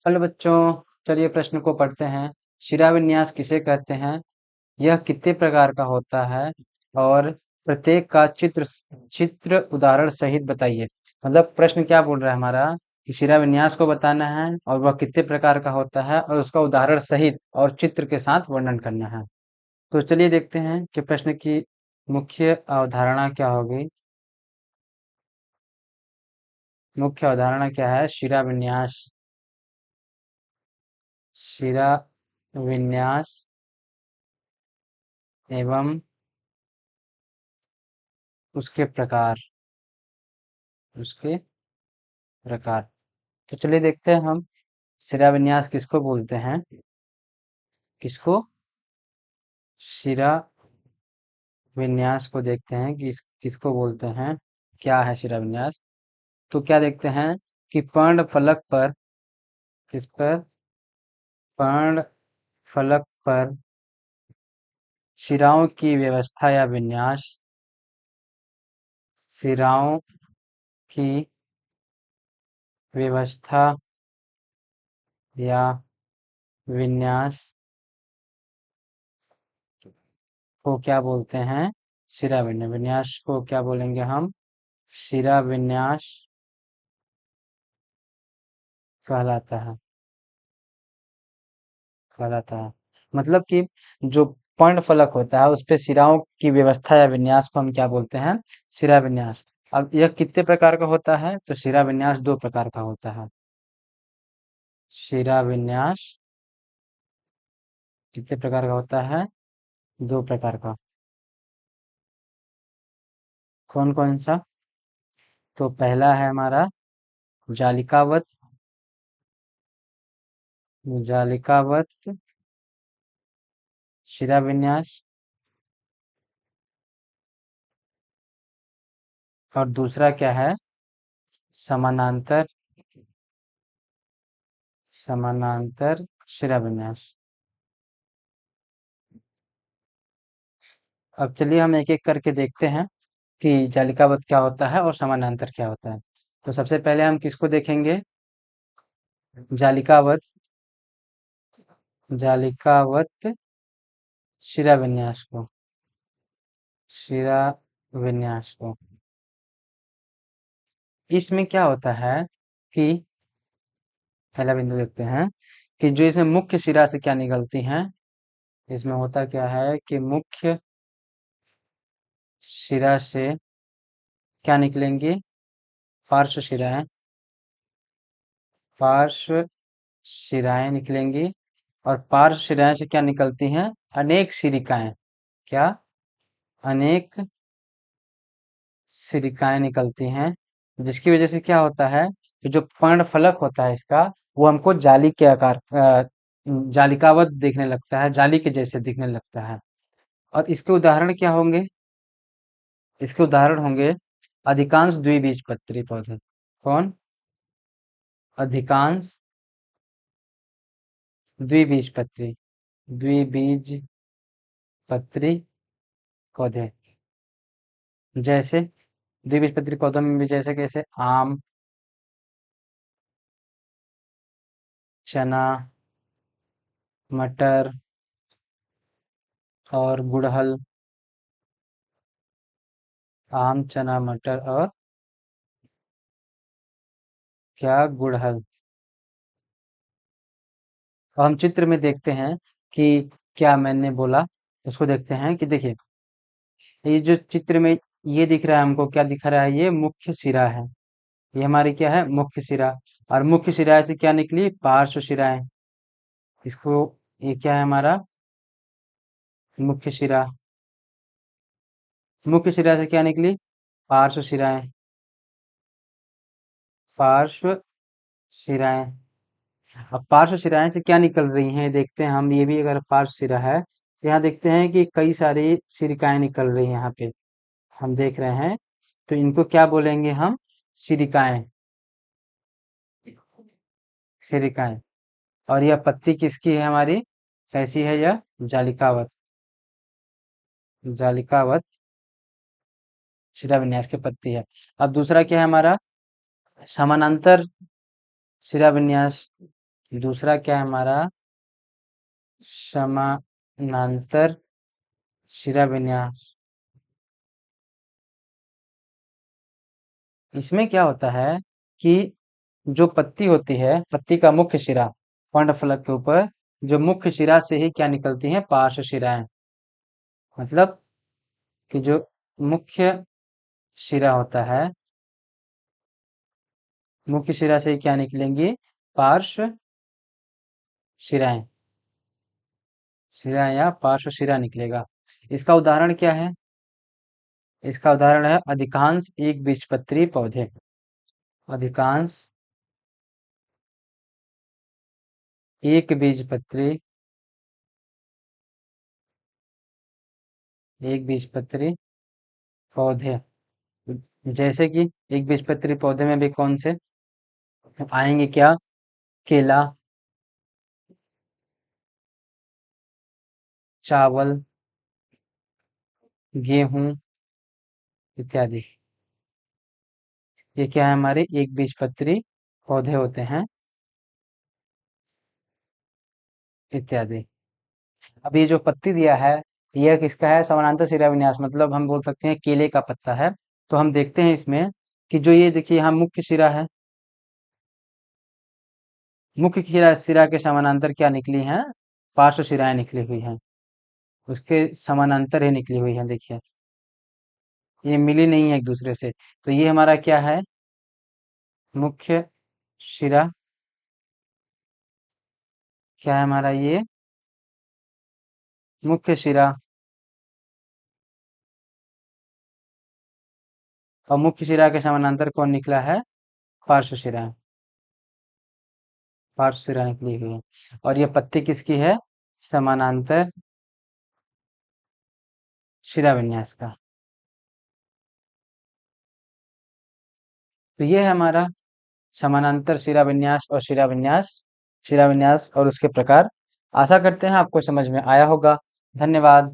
Hello बच्चों, चलिए प्रश्न को पढ़ते हैं। शिराविन्यास किसे कहते हैं? यह कितने प्रकार का होता है? और प्रत्येक का चित्र चित्र उदाहरण सहित बताइए। मतलब प्रश्न क्या बोल रहा है हमारा कि शिराविन्यास को बताना है और वह कितने प्रकार का होता है और उसका उदाहरण सहित और चित्र के साथ वर्णन करना है। तो चलिए देखते हैं कि प्रश्न की मुख्य अवधारणा क्या होगी। मुख्य अवधारणा क्या है? शिराविन्यास। शिराविन्यास एवं उसके प्रकार। उसके प्रकार। तो चलिए देखते हैं हम शिराविन्यास किसको बोलते हैं। किसको? शिराविन्यास को देखते हैं कि किसको बोलते हैं, क्या है शिराविन्यास। तो क्या देखते हैं कि पर्ण फलक पर, किस पर? पर्ण फलक पर शिराओं की व्यवस्था या विन्यास। शिराओं की व्यवस्था या विन्यास को क्या बोलते हैं? शिराविन्यास। विन्यास को क्या बोलेंगे हम? शिराविन्यास कहलाता है। कहलाता है मतलब कि जो पर्ण फलक होता है उस पे शिराओं की व्यवस्था या विन्यास को हम क्या बोलते हैं? शिराविन्यास। अब यह कितने प्रकार का होता है? तो शिराविन्यास दो प्रकार का होता है। शिराविन्यास कितने प्रकार का होता है? दो प्रकार का। कौन कौन सा? तो पहला है हमारा जालिकावत। जालिकावत शिराविन्यास। और दूसरा क्या है? समानांतर। समानांतर शिराविन्यास। अब चलिए हम एक एक करके देखते हैं कि जालिकावत क्या होता है और समानांतर क्या होता है। तो सबसे पहले हम किसको देखेंगे? जालिकावत। जालिकावत शिराविन्यास को। शिराविन्यास को। इसमें क्या होता है कि पहला बिंदु देखते हैं कि जो इसमें मुख्य शिरा से क्या निकलती हैं। इसमें होता क्या है कि मुख्य शिरा से क्या निकलेंगी? पार्श्व शिराएं। पार्श्व शिराएं निकलेंगी। और पार्श्व शिराएं से क्या निकलती हैं? अनेक सिरिकाएं। क्या? अनेक सिरिकाएं निकलती हैं। जिसकी वजह से क्या होता है कि जो पर्ण फलक होता है इसका, वो हमको जाली के आकार जालिकावत दिखने लगता है, जाली के जैसे दिखने लगता है। और इसके उदाहरण क्या होंगे? इसके उदाहरण होंगे अधिकांश द्विबीजपत्री पौधे। कौन? अधिकांश द्विबीजपत्री। द्विबीजपत्री पौधे। जैसे द्विबीजपत्री पौधों में भी जैसे कैसे आम, चना, मटर और गुड़हल। आम, चना, मटर और क्या? गुड़हल। अब हम चित्र में देखते हैं कि क्या मैंने बोला। इसको देखते हैं कि देखिए, ये जो चित्र में ये दिख रहा है हमको, क्या दिख रहा है? ये मुख्य सिरा है। ये हमारी क्या है? मुख्य सिरा। और मुख्य सिरा से क्या निकली? पार्श्व शिराएं। इसको, ये क्या है हमारा? मुख्य शिरा। मुख्य शिरा से क्या निकली? पार्श्व शिराएं। पार्श्व शिराएं। अब पार्श्व शिराएं से क्या निकल रही हैं देखते हैं हम। ये भी अगर पार्श्व शिरा है तो यहाँ देखते हैं कि कई सारी सिरिकाएं निकल रही हैं यहाँ पे। हम देख रहे हैं। तो इनको क्या बोलेंगे हम? सिरिकाएं। सिरिकाएं। और यह पत्ती किसकी है हमारी? कैसी है यह? जालिकावत। जालिकावत शिराविन्यास की पत्ती है। अब दूसरा क्या है हमारा? समानांतर शिराविन्यास। दूसरा क्या है हमारा? समानांतर शिराविन्यास। इसमें क्या होता है कि जो पत्ती होती है, पत्ती का मुख्य शिरा, पर्णफलक के ऊपर जो मुख्य शिरा से ही क्या निकलती हैं? पार्श्व शिराएं। मतलब कि जो मुख्य शिरा होता है, मुख्य शिरा से ही क्या निकलेंगी? पार्श्व शिराएं। शिरा या पार्श्व शिरा निकलेगा। इसका उदाहरण क्या है? इसका उदाहरण है अधिकांश एक बीजपत्री पौधे। अधिकांश एक बीजपत्री, एक बीजपत्री पौधे। जैसे कि एक बीजपत्री पौधे में भी कौन से आएंगे? क्या? केला, चावल, गेहूं इत्यादि। ये क्या है? हमारे एक बीजपत्री पौधे होते हैं इत्यादि। अब ये जो पत्ती दिया है, यह किसका है? समानांतर शिरा विन्यास, मतलब हम बोल सकते हैं केले का पत्ता है। तो हम देखते हैं इसमें कि जो ये देखिए यहाँ मुख्य शिरा है, मुख्य शिरा शिरा के समानांतर क्या निकली हैं? पार्श्व शिराएं निकली हुई हैं। उसके समानांतर ही निकली हुई हैं, देखिए ये मिली नहीं है एक दूसरे से। तो ये हमारा क्या है? मुख्य शिरा। क्या है हमारा ये? मुख्य शिरा। और मुख्य शिरा के समानांतर कौन निकला है? पार्श्व शिरा। पार्श्व शिरा निकली हुई है। और ये पत्ती किसकी है? समानांतर शिरा विन्यास का। तो ये है हमारा समानांतर शिरा विन्यास और शिरा विन्यास और उसके प्रकार। आशा करते हैं आपको समझ में आया होगा। धन्यवाद।